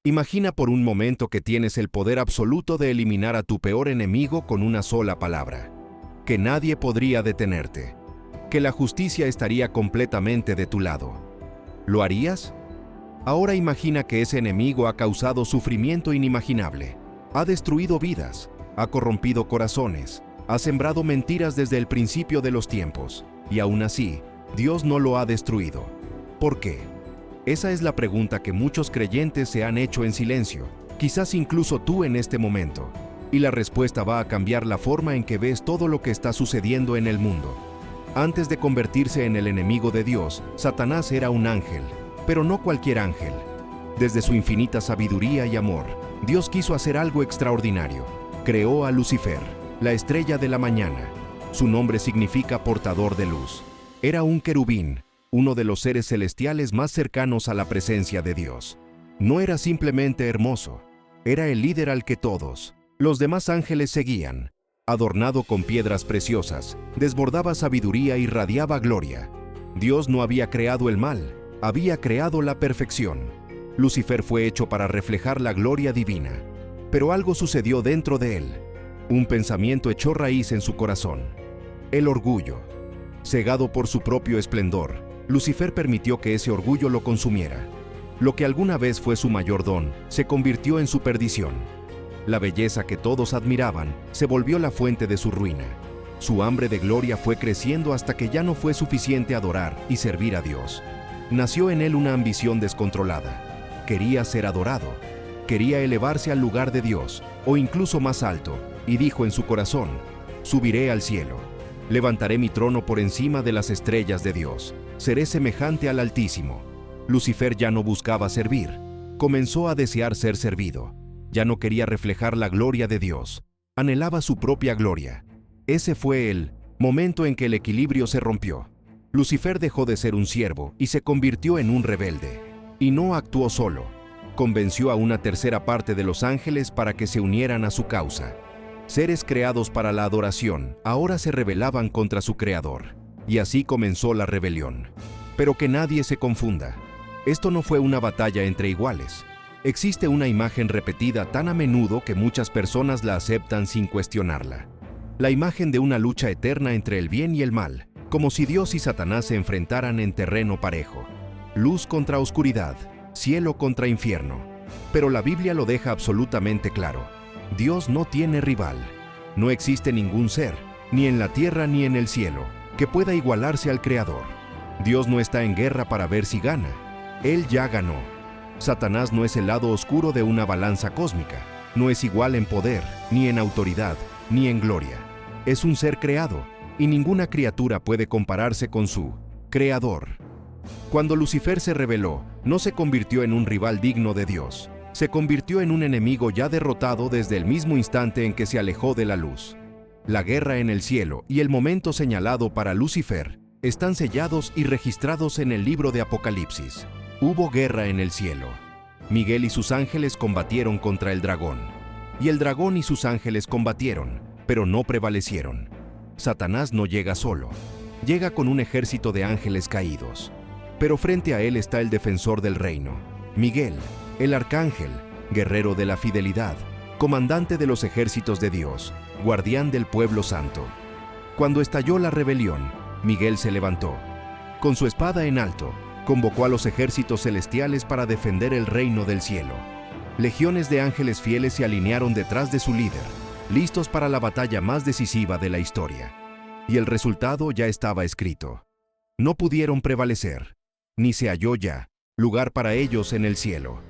Imagina por un momento que tienes el poder absoluto de eliminar a tu peor enemigo con una sola palabra, que nadie podría detenerte, que la justicia estaría completamente de tu lado. ¿Lo harías? Ahora imagina que ese enemigo ha causado sufrimiento inimaginable, ha destruido vidas, ha corrompido corazones, ha sembrado mentiras desde el principio de los tiempos, y aún así, Dios no lo ha destruido. ¿Por qué? Esa es la pregunta que muchos creyentes se han hecho en silencio, quizás incluso tú en este momento, y la respuesta va a cambiar la forma en que ves todo lo que está sucediendo en el mundo. Antes de convertirse en el enemigo de Dios, Satanás era un ángel, pero no cualquier ángel. Desde su infinita sabiduría y amor, Dios quiso hacer algo extraordinario. Creó a Lucifer, la estrella de la mañana. Su nombre significa portador de luz. Era un querubín, uno de los seres celestiales más cercanos a la presencia de Dios. No era simplemente hermoso, era el líder al que todos los demás ángeles seguían. Adornado con piedras preciosas, desbordaba sabiduría y radiaba gloria. Dios no había creado el mal, había creado la perfección. Lucifer fue hecho para reflejar la gloria divina, pero algo sucedió dentro de él. Un pensamiento echó raíz en su corazón: el orgullo. Cegado por su propio esplendor, Lucifer permitió que ese orgullo lo consumiera. Lo que alguna vez fue su mayor don, se convirtió en su perdición. La belleza que todos admiraban se volvió la fuente de su ruina. Su hambre de gloria fue creciendo hasta que ya no fue suficiente adorar y servir a Dios. Nació en él una ambición descontrolada. Quería ser adorado, quería elevarse al lugar de Dios, o incluso más alto, y dijo en su corazón: subiré al cielo, levantaré mi trono por encima de las estrellas de Dios, seré semejante al Altísimo. Lucifer ya no buscaba servir, comenzó a desear ser servido. Ya no quería reflejar la gloria de Dios, anhelaba su propia gloria. Ese fue el momento en que el equilibrio se rompió. Lucifer dejó de ser un siervo y se convirtió en un rebelde. Y no actuó solo, convenció a una tercera parte de los ángeles para que se unieran a su causa. Seres creados para la adoración ahora se rebelaban contra su creador, y así comenzó la rebelión. Pero que nadie se confunda, esto no fue una batalla entre iguales. Existe una imagen repetida tan a menudo que muchas personas la aceptan sin cuestionarla. La imagen de una lucha eterna entre el bien y el mal, como si Dios y Satanás se enfrentaran en terreno parejo. Luz contra oscuridad, cielo contra infierno. Pero la Biblia lo deja absolutamente claro: Dios no tiene rival. No existe ningún ser, ni en la tierra ni en el cielo, que pueda igualarse al Creador. Dios no está en guerra para ver si gana. Él ya ganó. Satanás no es el lado oscuro de una balanza cósmica. No es igual en poder, ni en autoridad, ni en gloria. Es un ser creado, y ninguna criatura puede compararse con su Creador. Cuando Lucifer se rebeló, no se convirtió en un rival digno de Dios. Se convirtió en un enemigo ya derrotado desde el mismo instante en que se alejó de la luz. La guerra en el cielo y el momento señalado para Lucifer están sellados y registrados en el libro de Apocalipsis. Hubo guerra en el cielo. Miguel y sus ángeles combatieron contra el dragón. Y el dragón y sus ángeles combatieron, pero no prevalecieron. Satanás no llega solo. Llega con un ejército de ángeles caídos. Pero frente a él está el defensor del reino, Miguel, el arcángel, guerrero de la fidelidad, comandante de los ejércitos de Dios, guardián del pueblo santo. Cuando estalló la rebelión, Miguel se levantó. Con su espada en alto, convocó a los ejércitos celestiales para defender el reino del cielo. Legiones de ángeles fieles se alinearon detrás de su líder, listos para la batalla más decisiva de la historia. Y el resultado ya estaba escrito. No pudieron prevalecer, ni se halló ya lugar para ellos en el cielo.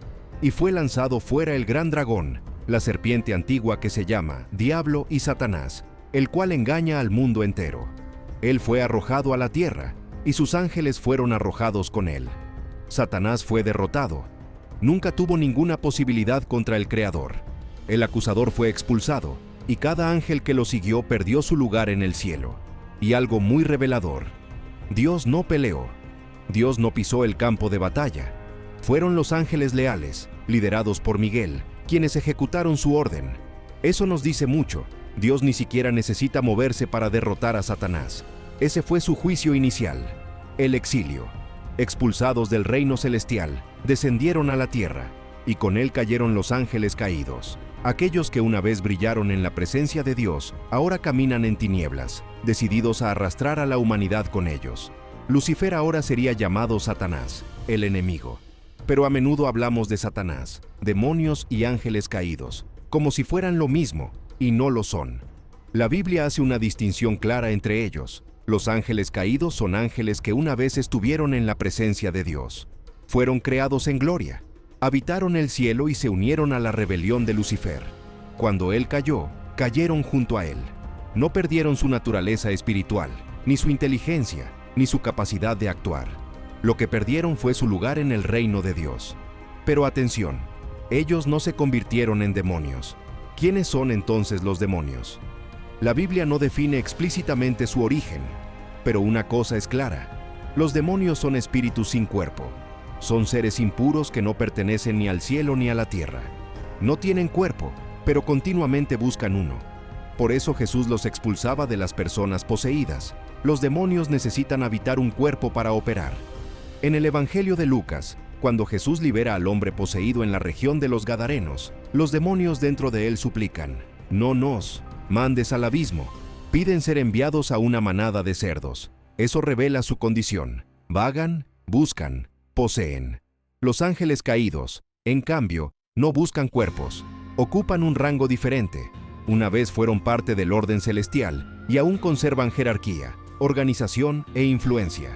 Y fue lanzado fuera el gran dragón, la serpiente antigua que se llama Diablo y Satanás, el cual engaña al mundo entero. Él fue arrojado a la tierra, y sus ángeles fueron arrojados con él. Satanás fue derrotado. Nunca tuvo ninguna posibilidad contra el Creador. El acusador fue expulsado, y cada ángel que lo siguió perdió su lugar en el cielo. Y algo muy revelador: Dios no peleó. Dios no pisó el campo de batalla. Fueron los ángeles leales, liderados por Miguel, quienes ejecutaron su orden. Eso nos dice mucho. Dios ni siquiera necesita moverse para derrotar a Satanás. Ese fue su juicio inicial, el exilio. Expulsados del reino celestial, descendieron a la tierra. y con él cayeron los ángeles caídos. Aquellos que una vez brillaron en la presencia de Dios, ahora caminan en tinieblas, decididos a arrastrar a la humanidad con ellos. Lucifer ahora sería llamado Satanás, el enemigo. Pero a menudo hablamos de Satanás, demonios y ángeles caídos, como si fueran lo mismo, y no lo son. La Biblia hace una distinción clara entre ellos. Los ángeles caídos son ángeles que una vez estuvieron en la presencia de Dios. Fueron creados en gloria, habitaron el cielo y se unieron a la rebelión de Lucifer. Cuando él cayó, cayeron junto a él. No perdieron su naturaleza espiritual, ni su inteligencia, ni su capacidad de actuar. Lo que perdieron fue su lugar en el reino de Dios. Pero atención, ellos no se convirtieron en demonios. ¿Quiénes son entonces los demonios? La Biblia no define explícitamente su origen, pero una cosa es clara: los demonios son espíritus sin cuerpo. Son seres impuros que no pertenecen ni al cielo ni a la tierra. No tienen cuerpo, pero continuamente buscan uno. Por eso Jesús los expulsaba de las personas poseídas. Los demonios necesitan habitar un cuerpo para operar. En el Evangelio de Lucas, cuando Jesús libera al hombre poseído en la región de los Gadarenos, los demonios dentro de él suplican: no nos mandes al abismo. Piden ser enviados a una manada de cerdos. Eso revela su condición. Vagan, buscan, poseen. Los ángeles caídos, en cambio, no buscan cuerpos. Ocupan un rango diferente. Una vez fueron parte del orden celestial y aún conservan jerarquía, organización e influencia.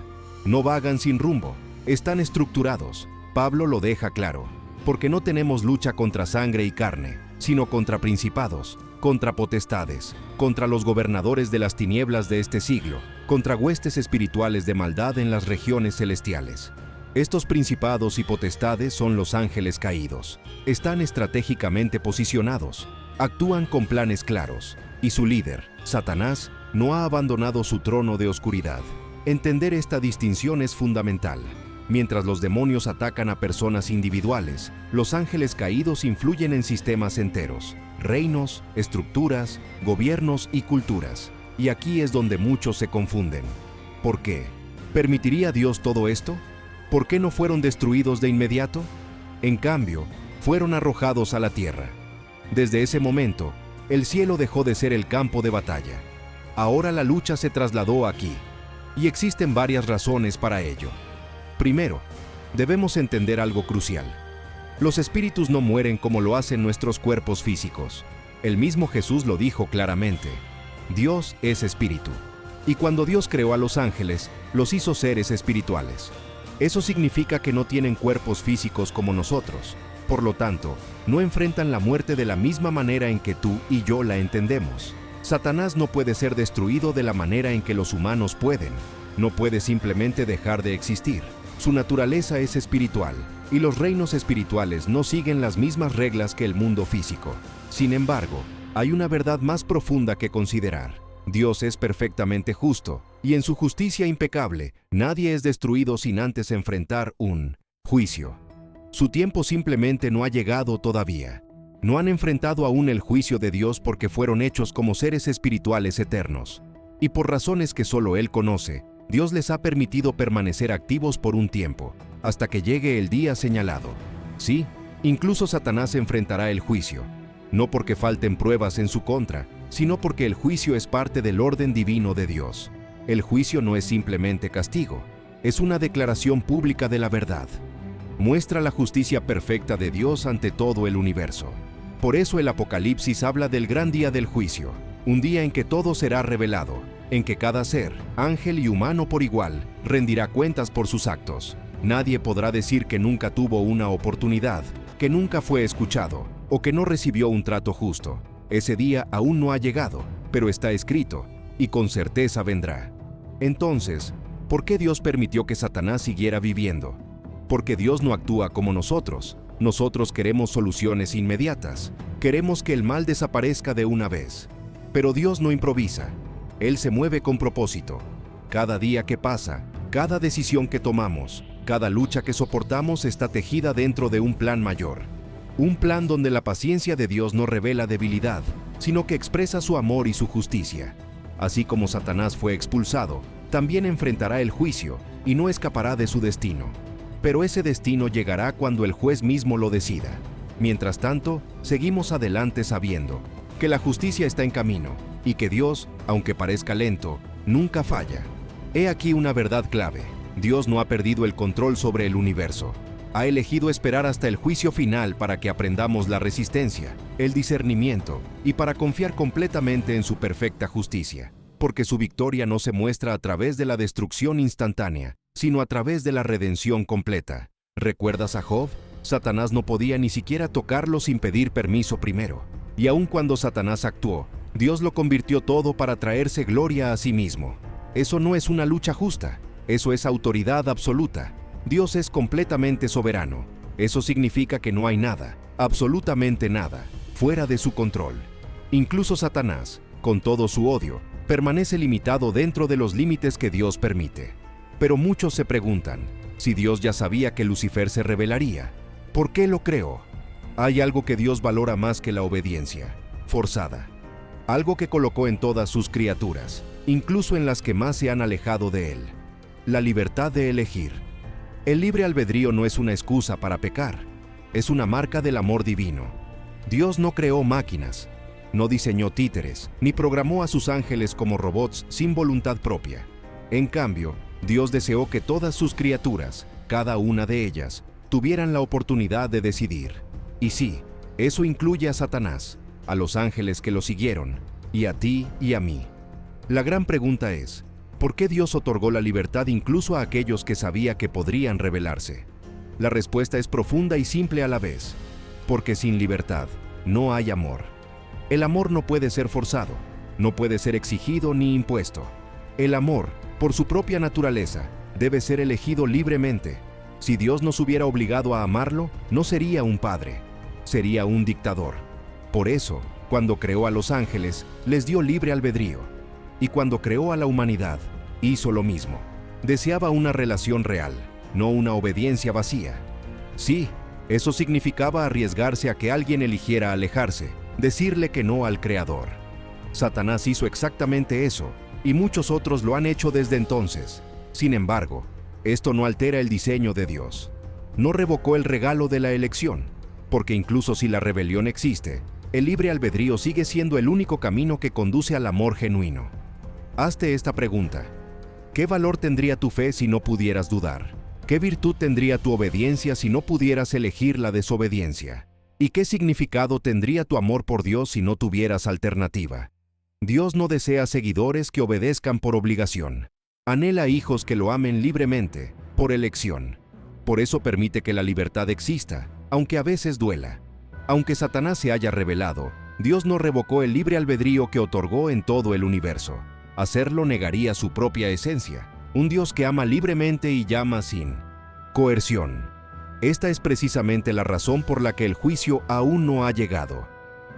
No vagan sin rumbo, están estructurados. Pablo lo deja claro: porque no tenemos lucha contra sangre y carne, sino contra principados, contra potestades, contra los gobernadores de las tinieblas de este siglo, contra huestes espirituales de maldad en las regiones celestiales. Estos principados y potestades son los ángeles caídos. Están estratégicamente posicionados, actúan con planes claros, y su líder, Satanás, no ha abandonado su trono de oscuridad. Entender esta distinción es fundamental. Mientras los demonios atacan a personas individuales, los ángeles caídos influyen en sistemas enteros, reinos, estructuras, gobiernos y culturas. Y aquí es donde muchos se confunden. ¿Por qué? ¿Permitiría Dios todo esto? ¿Por qué no fueron destruidos de inmediato? En cambio, fueron arrojados a la tierra. Desde ese momento, el cielo dejó de ser el campo de batalla. Ahora la lucha se trasladó aquí, y existen varias razones para ello. Primero, debemos entender algo crucial. Los espíritus no mueren como lo hacen nuestros cuerpos físicos. El mismo Jesús lo dijo claramente: Dios es espíritu. Y cuando Dios creó a los ángeles, los hizo seres espirituales. Eso significa que no tienen cuerpos físicos como nosotros. Por lo tanto, no enfrentan la muerte de la misma manera en que tú y yo la entendemos. Satanás no puede ser destruido de la manera en que los humanos pueden. No puede simplemente dejar de existir. Su naturaleza es espiritual, y los reinos espirituales no siguen las mismas reglas que el mundo físico. Sin embargo, hay una verdad más profunda que considerar. Dios es perfectamente justo, y en su justicia impecable, nadie es destruido sin antes enfrentar un juicio. Su tiempo simplemente no ha llegado todavía. No han enfrentado aún el juicio de Dios porque fueron hechos como seres espirituales eternos. Y por razones que solo Él conoce, Dios les ha permitido permanecer activos por un tiempo, hasta que llegue el día señalado. Sí, incluso Satanás enfrentará el juicio, no porque falten pruebas en su contra, sino porque el juicio es parte del orden divino de Dios. El juicio no es simplemente castigo, es una declaración pública de la verdad. Muestra la justicia perfecta de Dios ante todo el universo. Por eso el Apocalipsis habla del gran día del juicio, un día en que todo será revelado, en que cada ser, ángel y humano por igual, rendirá cuentas por sus actos. Nadie podrá decir que nunca tuvo una oportunidad, que nunca fue escuchado, o que no recibió un trato justo. Ese día aún no ha llegado, pero está escrito, y con certeza vendrá. Entonces, ¿por qué Dios permitió que Satanás siguiera viviendo? Porque Dios no actúa como nosotros. Nosotros queremos soluciones inmediatas. Queremos que el mal desaparezca de una vez. Pero Dios no improvisa. Él se mueve con propósito. Cada día que pasa, cada decisión que tomamos, cada lucha que soportamos está tejida dentro de un plan mayor. Un plan donde la paciencia de Dios no revela debilidad, sino que expresa su amor y su justicia. Así como Satanás fue expulsado, también enfrentará el juicio y no escapará de su destino. pero ese destino llegará cuando el juez mismo lo decida. Mientras tanto, seguimos adelante sabiendo que la justicia está en camino y que Dios, aunque parezca lento, nunca falla. He aquí una verdad clave: Dios no ha perdido el control sobre el universo. Ha elegido esperar hasta el juicio final para que aprendamos la resistencia, el discernimiento y para confiar completamente en su perfecta justicia, porque su victoria no se muestra a través de la destrucción instantánea, sino a través de la redención completa. ¿Recuerdas a Job? Satanás no podía ni siquiera tocarlo sin pedir permiso primero. Y aun cuando Satanás actuó, Dios lo convirtió todo para traerse gloria a sí mismo. Eso no es una lucha justa, eso es autoridad absoluta. Dios es completamente soberano. Eso significa que no hay nada, absolutamente nada, fuera de su control. Incluso Satanás, con todo su odio, permanece limitado dentro de los límites que Dios permite. Pero muchos se preguntan, si Dios ya sabía que Lucifer se rebelaría, ¿por qué lo creó? Hay algo que Dios valora más que la obediencia forzada. Algo que colocó en todas sus criaturas, incluso en las que más se han alejado de Él: la libertad de elegir. El libre albedrío no es una excusa para pecar, es una marca del amor divino. Dios no creó máquinas, no diseñó títeres, ni programó a sus ángeles como robots sin voluntad propia. En cambio, Dios deseó que todas sus criaturas, cada una de ellas, tuvieran la oportunidad de decidir. Y sí, eso incluye a Satanás, a los ángeles que lo siguieron, y a ti y a mí. La gran pregunta es, ¿por qué Dios otorgó la libertad incluso a aquellos que sabía que podrían rebelarse? La respuesta es profunda y simple a la vez: porque sin libertad no hay amor. El amor no puede ser forzado, no puede ser exigido ni impuesto. El amor, por su propia naturaleza, debe ser elegido libremente. Si Dios nos hubiera obligado a amarlo, no sería un padre, sería un dictador. Por eso, cuando creó a los ángeles, les dio libre albedrío. Y cuando creó a la humanidad, hizo lo mismo. Deseaba una relación real, no una obediencia vacía. Sí, eso significaba arriesgarse a que alguien eligiera alejarse, decirle que no al Creador. Satanás hizo exactamente eso, y muchos otros lo han hecho desde entonces. Sin embargo, esto no altera el diseño de Dios. No revocó el regalo de la elección, porque incluso si la rebelión existe, el libre albedrío sigue siendo el único camino que conduce al amor genuino. Hazte esta pregunta: ¿qué valor tendría tu fe si no pudieras dudar? ¿Qué virtud tendría tu obediencia si no pudieras elegir la desobediencia? ¿Y qué significado tendría tu amor por Dios si no tuvieras alternativa? Dios no desea seguidores que obedezcan por obligación. Anhela hijos que lo amen libremente, por elección. Por eso permite que la libertad exista, aunque a veces duela. Aunque Satanás se haya rebelado, Dios no revocó el libre albedrío que otorgó en todo el universo. Hacerlo negaría su propia esencia. Un Dios que ama libremente y llama sin coerción. Esta es precisamente la razón por la que el juicio aún no ha llegado.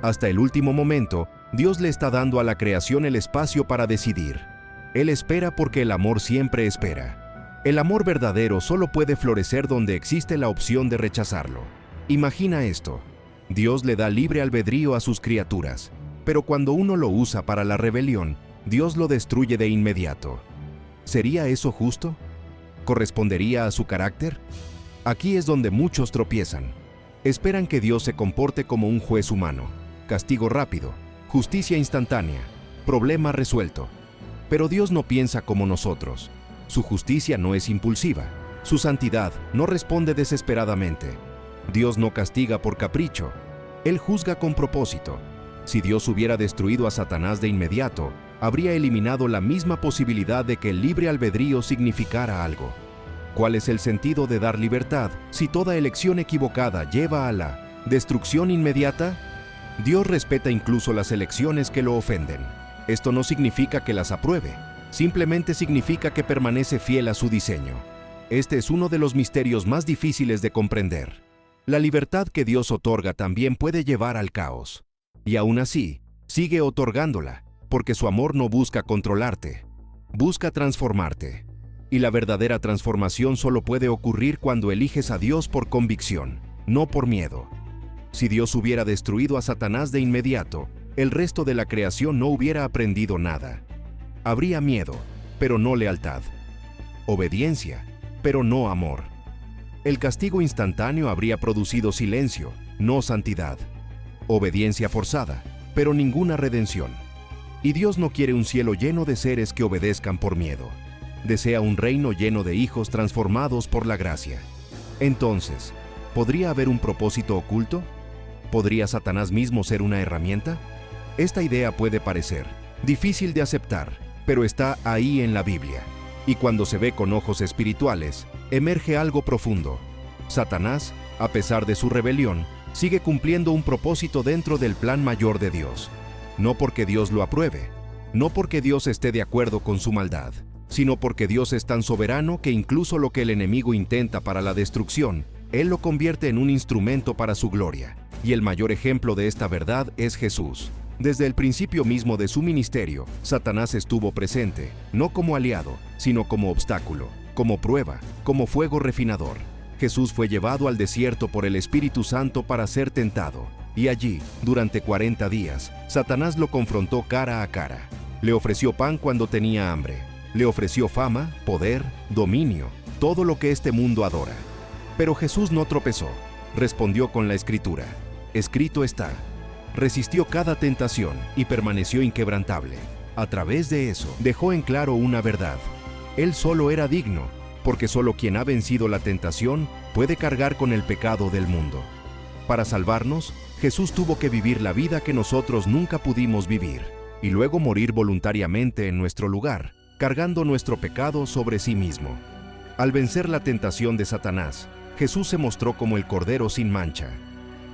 Hasta el último momento, Dios le está dando a la creación el espacio para decidir. Él espera porque el amor siempre espera. El amor verdadero solo puede florecer donde existe la opción de rechazarlo. Imagina esto: Dios le da libre albedrío a sus criaturas, pero cuando uno lo usa para la rebelión, Dios lo destruye de inmediato. ¿Sería eso justo? ¿Correspondería a su carácter? Aquí es donde muchos tropiezan. Esperan que Dios se comporte como un juez humano: castigo rápido, justicia instantánea, problema resuelto. Pero Dios no piensa como nosotros. Su justicia no es impulsiva. Su santidad no responde desesperadamente. Dios no castiga por capricho. Él juzga con propósito. Si Dios hubiera destruido a Satanás de inmediato, habría eliminado la misma posibilidad de que el libre albedrío significara algo. ¿Cuál es el sentido de dar libertad si toda elección equivocada lleva a la destrucción inmediata? Dios respeta incluso las elecciones que lo ofenden. Esto no significa que las apruebe, simplemente significa que permanece fiel a su diseño. Este es uno de los misterios más difíciles de comprender. La libertad que Dios otorga también puede llevar al caos. Y aún así, sigue otorgándola, porque su amor no busca controlarte, busca transformarte. Y la verdadera transformación solo puede ocurrir cuando eliges a Dios por convicción, no por miedo. Si Dios hubiera destruido a Satanás de inmediato, el resto de la creación no hubiera aprendido nada. Habría miedo, pero no lealtad. Obediencia, pero no amor. El castigo instantáneo habría producido silencio, no santidad. Obediencia forzada, pero ninguna redención. Y Dios no quiere un cielo lleno de seres que obedezcan por miedo. Desea un reino lleno de hijos transformados por la gracia. Entonces, ¿podría haber un propósito oculto? ¿Podría Satanás mismo ser una herramienta? Esta idea puede parecer difícil de aceptar, pero está ahí en la Biblia. Y cuando se ve con ojos espirituales, emerge algo profundo. Satanás, a pesar de su rebelión, sigue cumpliendo un propósito dentro del plan mayor de Dios. No porque Dios lo apruebe, no porque Dios esté de acuerdo con su maldad, sino porque Dios es tan soberano que incluso lo que el enemigo intenta para la destrucción, Él lo convierte en un instrumento para su gloria. Y el mayor ejemplo de esta verdad es Jesús. Desde el principio mismo de su ministerio, Satanás estuvo presente, no como aliado, sino como obstáculo, como prueba, como fuego refinador. Jesús fue llevado al desierto por el Espíritu Santo para ser tentado, y allí, durante 40 días, Satanás lo confrontó cara a cara. Le ofreció pan cuando tenía hambre, le ofreció fama, poder, dominio, todo lo que este mundo adora. Pero Jesús no tropezó, respondió con la Escritura: escrito está. Resistió cada tentación y permaneció inquebrantable. A través de eso, dejó en claro una verdad: Él solo era digno, porque solo quien ha vencido la tentación puede cargar con el pecado del mundo. Para salvarnos, Jesús tuvo que vivir la vida que nosotros nunca pudimos vivir, y luego morir voluntariamente en nuestro lugar, cargando nuestro pecado sobre sí mismo. Al vencer la tentación de Satanás, Jesús se mostró como el Cordero sin mancha.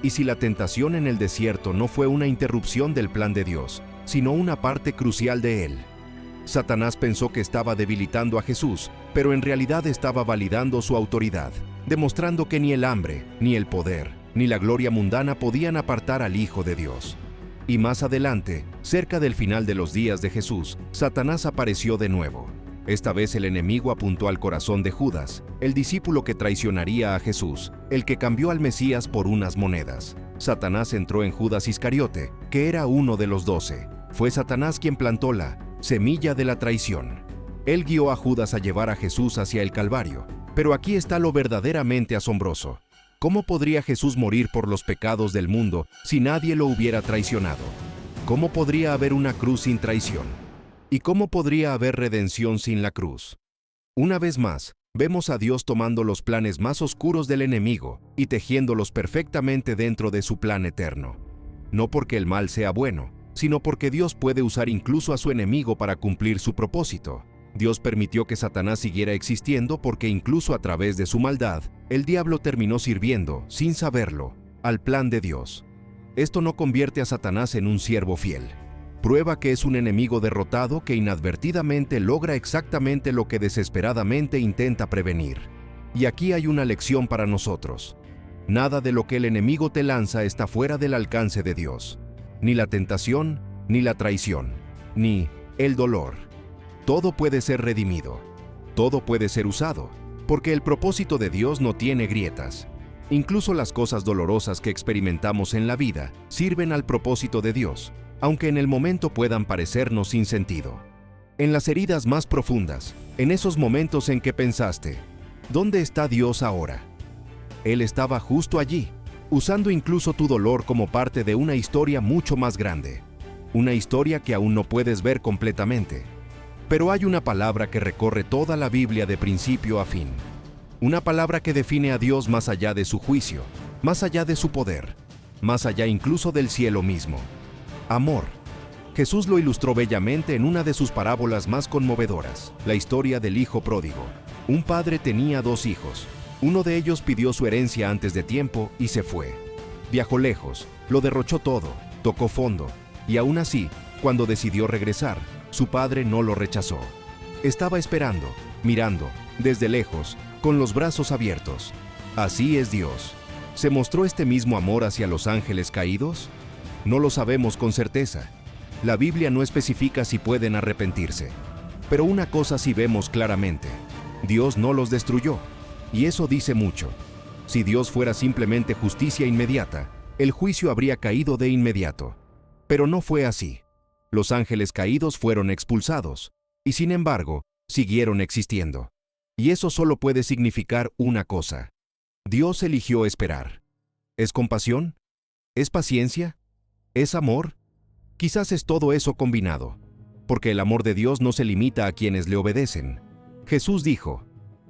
Y si la tentación en el desierto no fue una interrupción del plan de Dios, sino una parte crucial de él. Satanás pensó que estaba debilitando a Jesús, pero en realidad estaba validando su autoridad, demostrando que ni el hambre, ni el poder, ni la gloria mundana podían apartar al Hijo de Dios. Y más adelante, cerca del final de los días de Jesús, Satanás apareció de nuevo. Esta vez el enemigo apuntó al corazón de Judas, el discípulo que traicionaría a Jesús, el que cambió al Mesías por unas monedas. Satanás entró en Judas Iscariote, que era uno de los 12. Fue Satanás quien plantó la semilla de la traición. Él guió a Judas a llevar a Jesús hacia el Calvario. Pero aquí está lo verdaderamente asombroso. ¿Cómo podría Jesús morir por los pecados del mundo si nadie lo hubiera traicionado? ¿Cómo podría haber una cruz sin traición? ¿Y cómo podría haber redención sin la cruz? Una vez más, vemos a Dios tomando los planes más oscuros del enemigo y tejiéndolos perfectamente dentro de su plan eterno. No porque el mal sea bueno, sino porque Dios puede usar incluso a su enemigo para cumplir su propósito. Dios permitió que Satanás siguiera existiendo porque incluso a través de su maldad, el diablo terminó sirviendo, sin saberlo, al plan de Dios. Esto no convierte a Satanás en un siervo fiel. Prueba que es un enemigo derrotado que inadvertidamente logra exactamente lo que desesperadamente intenta prevenir. Y aquí hay una lección para nosotros. Nada de lo que el enemigo te lanza está fuera del alcance de Dios. Ni la tentación, ni la traición, ni el dolor. Todo puede ser redimido. Todo puede ser usado, porque el propósito de Dios no tiene grietas. Incluso las cosas dolorosas que experimentamos en la vida sirven al propósito de Dios, aunque en el momento puedan parecernos sin sentido. En las heridas más profundas, en esos momentos en que pensaste, ¿dónde está Dios ahora? Él estaba justo allí, usando incluso tu dolor como parte de una historia mucho más grande. Una historia que aún no puedes ver completamente. Pero hay una palabra que recorre toda la Biblia de principio a fin. Una palabra que define a Dios más allá de su juicio, más allá de su poder, más allá incluso del cielo mismo. Amor. Jesús lo ilustró bellamente en una de sus parábolas más conmovedoras, la historia del hijo pródigo. Un padre tenía 2 hijos. Uno de ellos pidió su herencia antes de tiempo y se fue. Viajó lejos, lo derrochó todo, tocó fondo, y aún así, cuando decidió regresar, su padre no lo rechazó. Estaba esperando, mirando, desde lejos, con los brazos abiertos. Así es Dios. ¿Se mostró este mismo amor hacia los ángeles caídos? No lo sabemos con certeza. La Biblia no especifica si pueden arrepentirse. Pero una cosa sí vemos claramente: Dios no los destruyó. Y eso dice mucho. Si Dios fuera simplemente justicia inmediata, el juicio habría caído de inmediato. Pero no fue así. Los ángeles caídos fueron expulsados, y sin embargo, siguieron existiendo. Y eso solo puede significar una cosa: Dios eligió esperar. ¿Es compasión? ¿Es paciencia? ¿Es amor? Quizás es todo eso combinado, porque el amor de Dios no se limita a quienes le obedecen. Jesús dijo: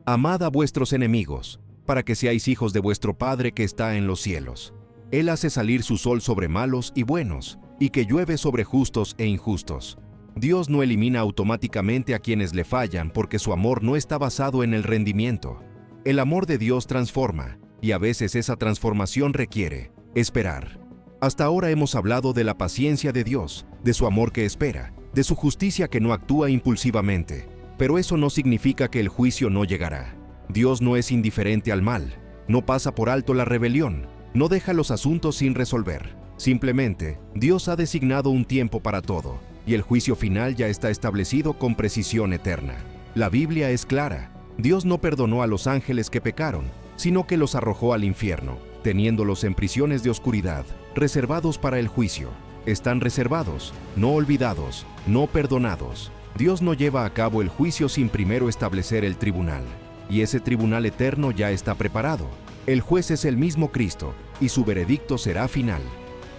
«Amad a vuestros enemigos, para que seáis hijos de vuestro Padre que está en los cielos. Él hace salir su sol sobre malos y buenos, y que llueve sobre justos e injustos». Dios no elimina automáticamente a quienes le fallan porque su amor no está basado en el rendimiento. El amor de Dios transforma, y a veces esa transformación requiere esperar. Hasta ahora hemos hablado de la paciencia de Dios, de su amor que espera, de su justicia que no actúa impulsivamente. Pero eso no significa que el juicio no llegará. Dios no es indiferente al mal, no pasa por alto la rebelión, no deja los asuntos sin resolver. Simplemente, Dios ha designado un tiempo para todo, y el juicio final ya está establecido con precisión eterna. La Biblia es clara: Dios no perdonó a los ángeles que pecaron, sino que los arrojó al infierno, teniéndolos en prisiones de oscuridad, reservados para el juicio. Están reservados, no olvidados, no perdonados. Dios no lleva a cabo el juicio sin primero establecer el tribunal, y ese tribunal eterno ya está preparado. El juez es el mismo Cristo, y su veredicto será final.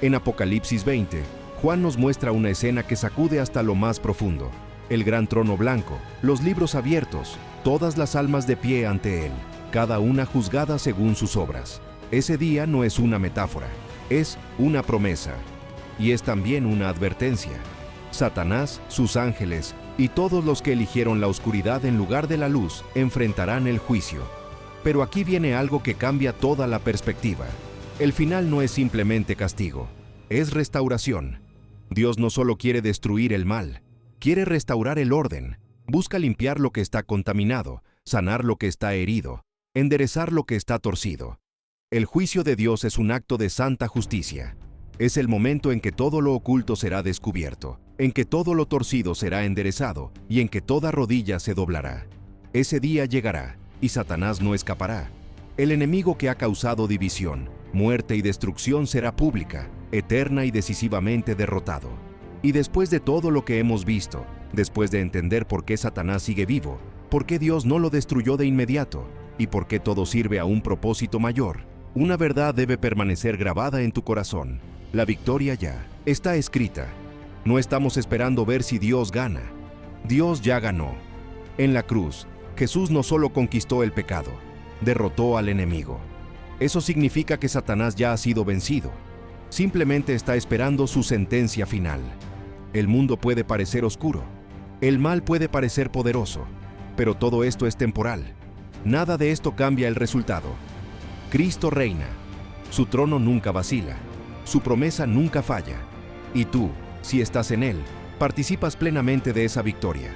En Apocalipsis 20, Juan nos muestra una escena que sacude hasta lo más profundo. El gran trono blanco, los libros abiertos, todas las almas de pie ante él, cada una juzgada según sus obras. Ese día no es una metáfora, es una promesa. Y es también una advertencia. Satanás, sus ángeles y todos los que eligieron la oscuridad en lugar de la luz enfrentarán el juicio. Pero aquí viene algo que cambia toda la perspectiva. El final no es simplemente castigo, es restauración. Dios no solo quiere destruir el mal, quiere restaurar el orden. Busca limpiar lo que está contaminado, sanar lo que está herido, enderezar lo que está torcido. El juicio de Dios es un acto de santa justicia. Es el momento en que todo lo oculto será descubierto, en que todo lo torcido será enderezado y en que toda rodilla se doblará. Ese día llegará, y Satanás no escapará. El enemigo que ha causado división, muerte y destrucción será pública, eterna y decisivamente derrotado. Y después de todo lo que hemos visto, después de entender por qué Satanás sigue vivo, por qué Dios no lo destruyó de inmediato, y por qué todo sirve a un propósito mayor, una verdad debe permanecer grabada en tu corazón. La victoria ya está escrita. No estamos esperando ver si Dios gana. Dios ya ganó. En la cruz, Jesús no solo conquistó el pecado, derrotó al enemigo. Eso significa que Satanás ya ha sido vencido. Simplemente está esperando su sentencia final. El mundo puede parecer oscuro. El mal puede parecer poderoso. Pero todo esto es temporal. Nada de esto cambia el resultado. Cristo reina. Su trono nunca vacila. Su promesa nunca falla. Y tú, si estás en Él, participas plenamente de esa victoria.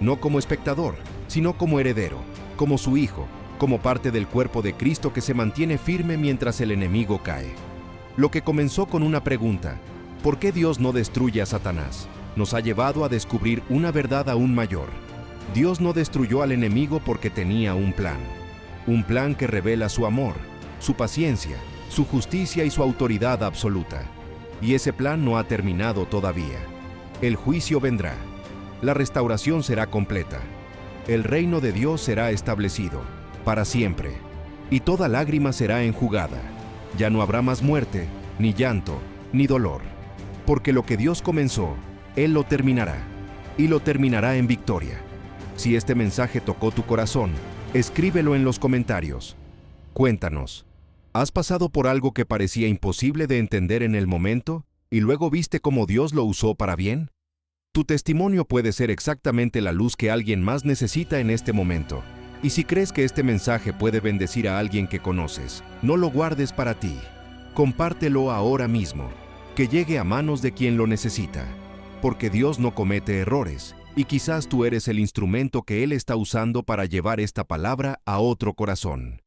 No como espectador, sino como heredero, como su hijo, como parte del cuerpo de Cristo que se mantiene firme mientras el enemigo cae. Lo que comenzó con una pregunta, ¿por qué Dios no destruye a Satanás?, nos ha llevado a descubrir una verdad aún mayor. Dios no destruyó al enemigo porque tenía un plan que revela su amor, su paciencia, su justicia y su autoridad absoluta. Y ese plan no ha terminado todavía. El juicio vendrá. La restauración será completa. El reino de Dios será establecido para siempre. Y toda lágrima será enjugada. Ya no habrá más muerte, ni llanto, ni dolor. Porque lo que Dios comenzó, Él lo terminará. Y lo terminará en victoria. Si este mensaje tocó tu corazón, escríbelo en los comentarios. Cuéntanos. ¿Has pasado por algo que parecía imposible de entender en el momento y luego viste cómo Dios lo usó para bien? Tu testimonio puede ser exactamente la luz que alguien más necesita en este momento. Y si crees que este mensaje puede bendecir a alguien que conoces, no lo guardes para ti. Compártelo ahora mismo, que llegue a manos de quien lo necesita. Porque Dios no comete errores, y quizás tú eres el instrumento que Él está usando para llevar esta palabra a otro corazón.